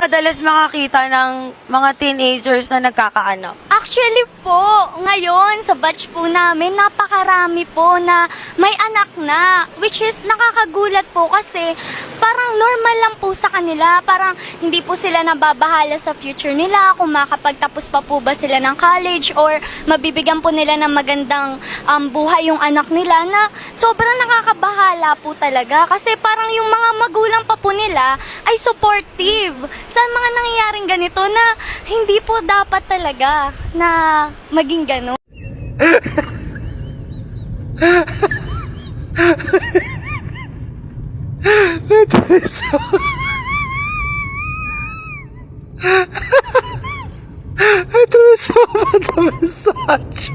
madalas makakita ng mga teenagers na nagkakaanak? Actually po, ngayon sa batch po namin, napakarami po na may anak na. Which is nakakagulat po kasi parang normal lang po sa kanila. Parang hindi po sila nababahala sa future nila, kung makapagtapos pa po ba sila ng college or mabibigyan po nila ng magandang buhay yung anak nila, na sobrang nakakabahala po talaga. Kasi parang yung mga magulang pa po nila ay supportive sa mga nangyayaring ganito na hindi po dapat talaga na maging gano'n. Ito is so bad na massage.